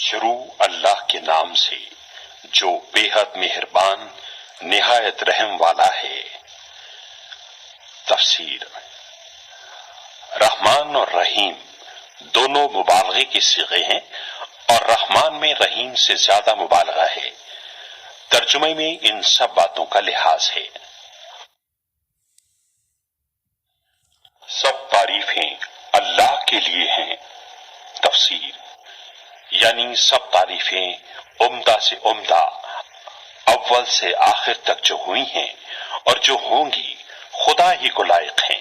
شروع اللہ کے نام سے جو بے حد مہربان نہایت رحم والا ہے۔ تفسیر۔ رحمان اور رحیم دونوں مبالغے کے صیغے ہیں اور رحمان میں رحیم سے زیادہ مبالغہ ہے۔ ترجمے میں ان سب باتوں کا لحاظ ہے۔ سب تعریفیں اللہ کے لیے ہیں۔ تفسیر۔ یعنی سب تعریفیں عمدہ سے عمدہ، اول سے آخر تک جو ہوئی ہیں اور جو ہوں گی خدا ہی کو لائق ہیں،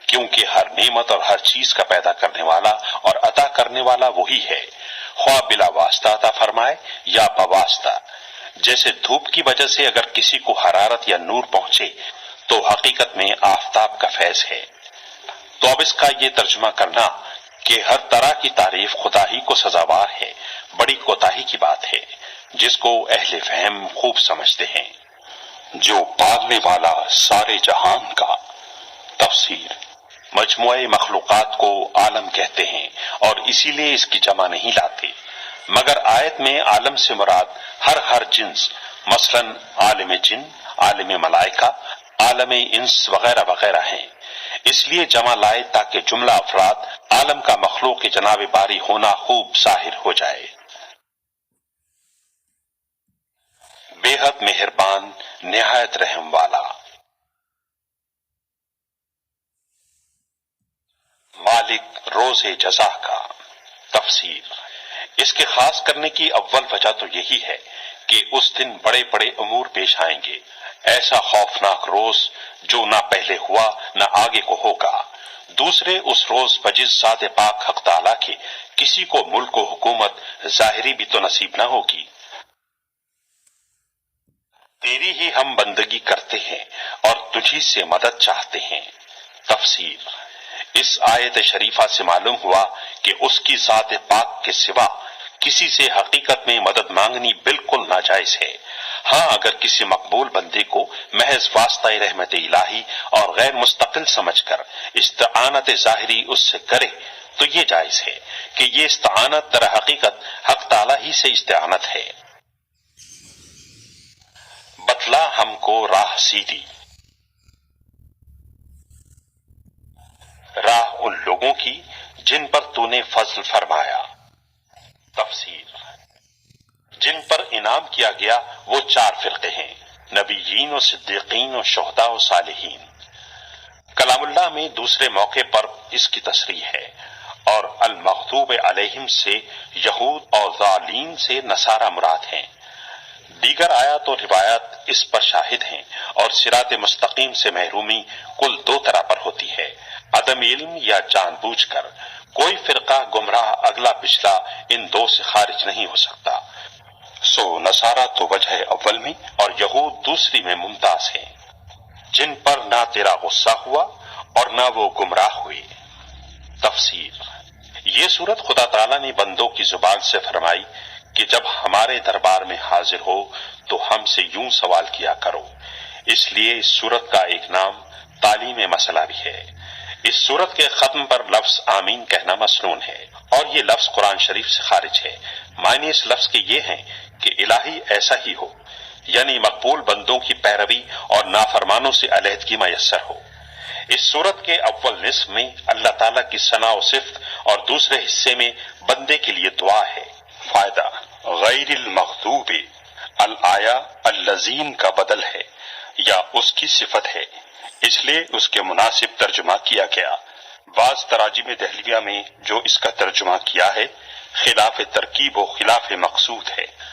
کیونکہ ہر نعمت اور ہر چیز کا پیدا کرنے والا اور عطا کرنے والا وہی ہے، خواہ بلا واسطہ عطا فرمائے یا بواسطہ۔ جیسے دھوپ کی وجہ سے اگر کسی کو حرارت یا نور پہنچے تو حقیقت میں آفتاب کا فیض ہے۔ تو اب اس کا یہ ترجمہ کرنا کہ ہر طرح کی تعریف خدا ہی کو سزاوار ہے، بڑی کوتاہی کی بات ہے، جس کو اہل فہم خوب سمجھتے ہیں۔ جو پالنے والا سارے جہان کا۔ تفسیر۔ مجموعہ مخلوقات کو عالم کہتے ہیں اور اسی لیے اس کی جمع نہیں لاتے، مگر آیت میں عالم سے مراد ہر جنس، مثلا عالم جن، عالم ملائکہ، عالم انس وغیرہ وغیرہ ہیں۔ اس لیے جمع لائے تاکہ جملہ افراد عالم کا مخلوق کے جناب باری ہونا خوب ظاہر ہو جائے۔ بے حد مہربان نہایت رحم والا۔ مالک روز جزا کا۔ تفسیر۔ اس کے خاص کرنے کی اول وجہ تو یہی ہے کہ اس دن بڑے بڑے امور پیش آئیں گے، ایسا خوفناک روز جو نہ پہلے ہوا نہ آگے کو ہوگا۔ دوسرے اس روز بجز ذات پاک حق تعالیٰ کے کسی کو ملک و حکومت ظاہری بھی تو نصیب نہ ہوگی۔ تیری ہی ہم بندگی کرتے ہیں اور تجھی سے مدد چاہتے ہیں۔ تفسیر۔ اس آیت شریفہ سے معلوم ہوا کہ اس کی ذات پاک کے سوا کسی سے حقیقت میں مدد مانگنی بالکل ناجائز ہے۔ ہاں اگر کسی مقبول بندے کو محض واسطہ رحمت الہی اور غیر مستقل سمجھ کر استعانت ظاہری اس سے کرے تو یہ جائز ہے کہ یہ استعانت در حقیقت حق تعالیٰ ہی سے استعانت ہے۔ بتلا ہم کو راہ سیدھی۔ راہ ان لوگوں کی جن پر تو نے فضل فرمایا۔ تفسیر۔ جن پر انعام کیا گیا وہ چار فرقے ہیں، نبیین و صدیقین و شہداء و صالحین۔ کلام اللہ میں دوسرے موقع پر اس کی تصریح ہے، اور المغضوب علیہم سے یہود اور ضالین سے نصارہ مراد ہیں۔ دیگر آیات و روایات اس پر شاہد ہیں، اور صراط مستقیم سے محرومی کل دو طرح پر ہوتی ہے، عدم علم یا جان بوجھ کر۔ کوئی فرقہ گمراہ اگلا پچھلا ان دو سے خارج نہیں ہو سکتا۔ سو نصارہ تو وجہ اول میں اور یہود دوسری میں ممتاز ہیں، جن پر نہ تیرا غصہ ہوا اور نہ وہ گمراہ ہوئے۔ تفسیر۔ یہ صورت خدا تعالیٰ نے بندوں کی زبان سے فرمائی کہ جب ہمارے دربار میں حاضر ہو تو ہم سے یوں سوال کیا کرو۔ اس لیے اس صورت کا ایک نام تعلیم مسئلہ بھی ہے۔ اس صورت کے ختم پر لفظ آمین کہنا مسنون ہے، اور یہ لفظ قرآن شریف سے خارج ہے۔ معنی اس لفظ کے یہ ہیں کہ الہی ایسا ہی ہو، یعنی مقبول بندوں کی پیروی اور نافرمانوں سے علیحدگی میسر ہو۔ اس صورت کے اول نصف میں اللہ تعالیٰ کی ثنا و صفت اور دوسرے حصے میں بندے کے لیے دعا ہے۔ فائدہ۔ غیر المغضوب الآیا الذین کا بدل ہے یا اس کی صفت ہے، اس لیے اس کے مناسب ترجمہ کیا گیا۔ بعض تراجم دہلیہ میں جو اس کا ترجمہ کیا ہے خلاف ترکیب و خلاف مقصود ہے۔